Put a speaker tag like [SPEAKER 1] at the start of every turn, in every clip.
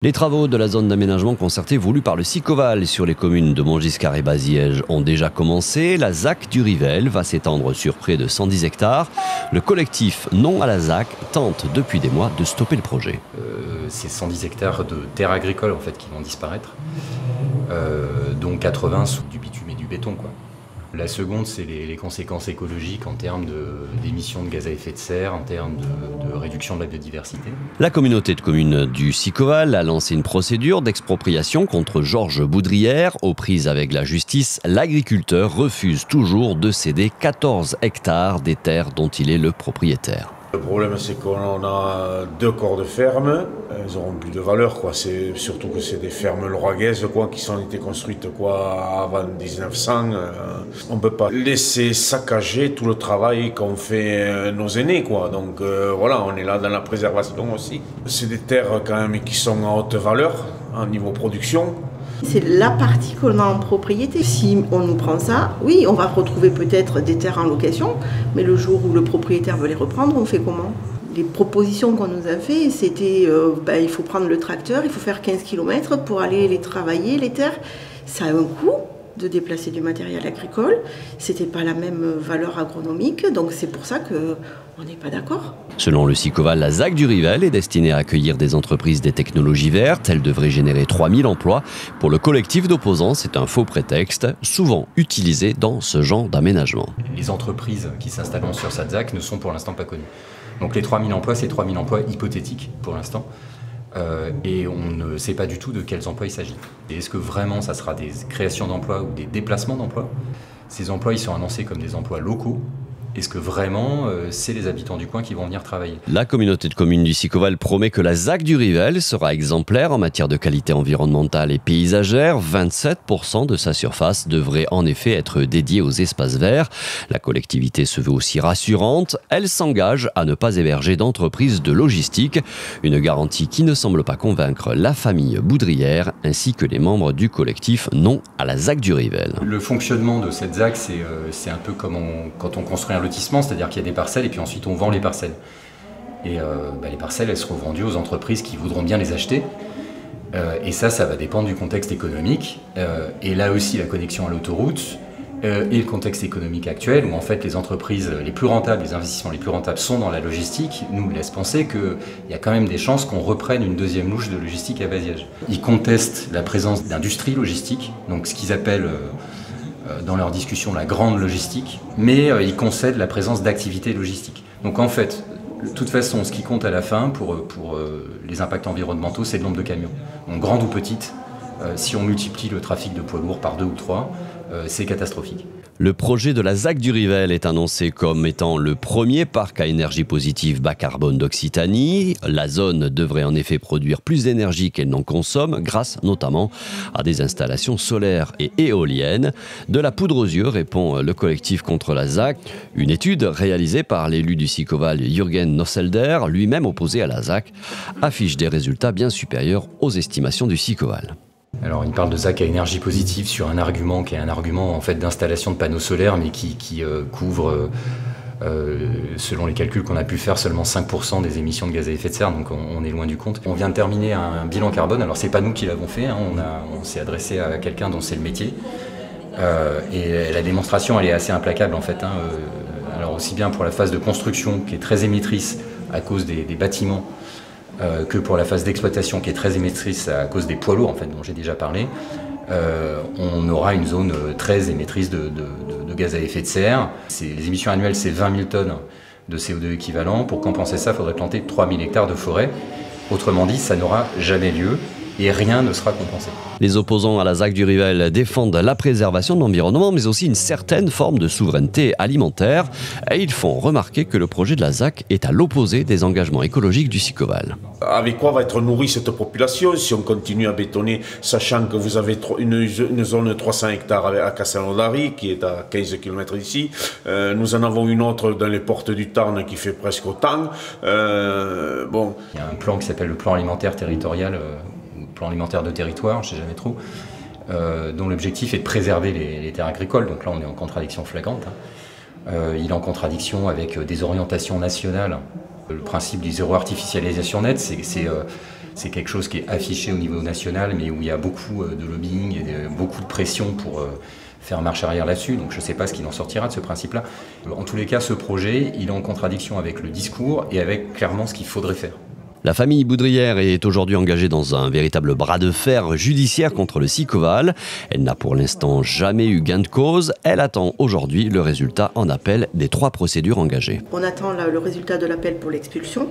[SPEAKER 1] Les travaux de la zone d'aménagement concerté voulue par le Sicoval sur les communes de Montgiscard et Baziège ont déjà commencé. La ZAC du Rivel va s'étendre sur près de 110 hectares. Le collectif Non à la ZAC tente depuis des mois de stopper le projet.
[SPEAKER 2] C'est 110 hectares de terres agricoles en fait, qui vont disparaître, dont 80 sous du bitume et du béton, quoi. La seconde, c'est les conséquences écologiques en termes d'émissions de gaz à effet de serre, en termes de réduction de la biodiversité.
[SPEAKER 1] La communauté de communes du Sicoval a lancé une procédure d'expropriation contre Georges Boudrière. Aux prises avec la justice, l'agriculteur refuse toujours de céder 14 hectares des terres dont il est le propriétaire.
[SPEAKER 3] Le problème, c'est qu'on a 2 corps de ferme, elles n'auront plus de valeur, quoi. C'est surtout que c'est des fermes lauragaises, quoi, qui ont été construites, quoi, avant 1900. On ne peut pas laisser saccager tout le travail qu'ont fait nos aînés, quoi. Donc voilà, on est là dans la préservation aussi. C'est des terres quand même qui sont à haute valeur, en niveau production.
[SPEAKER 4] C'est la partie qu'on a en propriété. Si on nous prend ça, oui, on va retrouver peut-être des terres en location, mais le jour où le propriétaire veut les reprendre, on fait comment? Les propositions qu'on nous a fait, c'était il faut prendre le tracteur, il faut faire 15 km pour aller les travailler, les terres. Ça a un coût de déplacer du matériel agricole, c'était pas la même valeur agronomique, donc c'est pour ça qu'on n'est pas d'accord.
[SPEAKER 1] Selon le Sicoval, la ZAC du Rivel est destinée à accueillir des entreprises des technologies vertes. Elle devrait générer 3000 emplois. Pour le collectif d'opposants, c'est un faux prétexte, souvent utilisé dans ce genre d'aménagement.
[SPEAKER 2] Les entreprises qui s'installeront sur cette ZAC ne sont pour l'instant pas connues. Donc les 3000 emplois, c'est 3000 emplois hypothétiques pour l'instant. Et on ne sait pas du tout de quels emplois il s'agit. Et est-ce que vraiment ça sera des créations d'emplois ou des déplacements d'emplois? Ces emplois, ils sont annoncés comme des emplois locaux. Est-ce que vraiment c'est les habitants du coin qui vont venir travailler?
[SPEAKER 1] La communauté de communes du Sicoval promet que la ZAC du Rivel sera exemplaire en matière de qualité environnementale et paysagère. 27% de sa surface devrait en effet être dédiée aux espaces verts. La collectivité se veut aussi rassurante. Elle s'engage à ne pas héberger d'entreprises de logistique. Une garantie qui ne semble pas convaincre la famille Boudrière ainsi que les membres du collectif Non à la ZAC du Rivel.
[SPEAKER 2] Le fonctionnement de cette ZAC, c'est un peu comme quand on construit un lotissement, c'est-à-dire qu'il y a des parcelles et puis ensuite on vend les parcelles. Et les parcelles, elles seront vendues aux entreprises qui voudront bien les acheter. Et ça va dépendre du contexte économique. Et là aussi, la connexion à l'autoroute et le contexte économique actuel, où en fait les entreprises les plus rentables, les investissements les plus rentables sont dans la logistique, nous laisse penser qu'il y a quand même des chances qu'on reprenne une deuxième louche de logistique à Baziège. Ils contestent la présence d'industrie logistique, donc ce qu'ils appellent dans leur discussion la grande logistique, mais ils concèdent la présence d'activités logistiques. Donc en fait, de toute façon, ce qui compte à la fin pour les impacts environnementaux, c'est le nombre de camions. Donc grande ou petite, si on multiplie le trafic de poids lourds par 2 ou 3, c'est catastrophique.
[SPEAKER 1] Le projet de la ZAC du Rivel est annoncé comme étant le premier parc à énergie positive bas carbone d'Occitanie. La zone devrait en effet produire plus d'énergie qu'elle n'en consomme, grâce notamment à des installations solaires et éoliennes. De la poudre aux yeux, répond le collectif contre la ZAC. Une étude réalisée par l'élu du Sicoval Jürgen Nosselder, lui-même opposé à la ZAC, affiche des résultats bien supérieurs aux estimations du Sicoval.
[SPEAKER 2] Alors il parle de ZAC à énergie positive sur un argument qui est un argument en fait d'installation de panneaux solaires, mais qui couvre, selon les calculs qu'on a pu faire, seulement 5% des émissions de gaz à effet de serre, donc on est loin du compte. On vient de terminer un bilan carbone, alors c'est pas nous qui l'avons fait, hein, on s'est adressé à quelqu'un dont c'est le métier, et la démonstration elle est assez implacable en fait, hein, alors aussi bien pour la phase de construction qui est très émettrice à cause des bâtiments, que pour la phase d'exploitation qui est très émettrice à cause des poids lourds en fait, dont j'ai déjà parlé, on aura une zone très émettrice de gaz à effet de serre. Les émissions annuelles, c'est 20 000 tonnes de CO2 équivalent. Pour compenser ça, il faudrait planter 3000 hectares de forêt. Autrement dit, ça n'aura jamais lieu et rien ne sera compensé.
[SPEAKER 1] Les opposants à la ZAC du Rivel défendent la préservation de l'environnement, mais aussi une certaine forme de souveraineté alimentaire. Et ils font remarquer que le projet de la ZAC est à l'opposé des engagements écologiques du Sicoval.
[SPEAKER 3] Avec quoi va être nourrie cette population si on continue à bétonner, sachant que vous avez une zone de 300 hectares à Castelnaudary, qui est à 15 km d'ici. Nous en avons une autre dans les portes du Tarn qui fait presque autant. Bon.
[SPEAKER 2] Il y a un plan qui s'appelle le plan alimentaire territorial, plan alimentaire de territoire, je ne sais jamais trop, dont l'objectif est de préserver les terres agricoles. Donc là, on est en contradiction flagrante. Il est en contradiction avec des orientations nationales. Le principe du zéro artificialisation nette, c'est c'est quelque chose qui est affiché au niveau national, mais où il y a beaucoup de lobbying et beaucoup de pression pour faire marche arrière là-dessus. Donc je ne sais pas ce qu'il en sortira de ce principe-là. En tous les cas, ce projet, il est en contradiction avec le discours et avec clairement ce qu'il faudrait faire.
[SPEAKER 1] La famille Boudrière est aujourd'hui engagée dans un véritable bras de fer judiciaire contre le Sicoval. Elle n'a pour l'instant jamais eu gain de cause. Elle attend aujourd'hui le résultat en appel des 3 procédures engagées.
[SPEAKER 4] On attend le résultat de l'appel pour l'expulsion.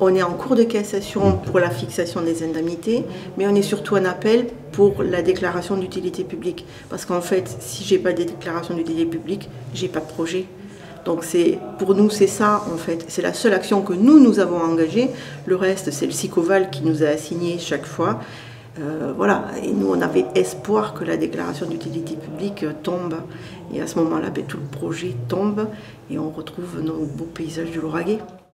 [SPEAKER 4] On est en cours de cassation pour la fixation des indemnités, mais on est surtout en appel pour la déclaration d'utilité publique. Parce qu'en fait, si j'ai pas de déclaration d'utilité publique, j'ai pas de projet. Donc pour nous, c'est ça en fait. C'est la seule action que nous avons engagée. Le reste, c'est le Sicoval qui nous a assigné chaque fois. Voilà. Et nous, on avait espoir que la déclaration d'utilité publique tombe. Et à ce moment-là, tout le projet tombe et on retrouve nos beaux paysages du Lauragais.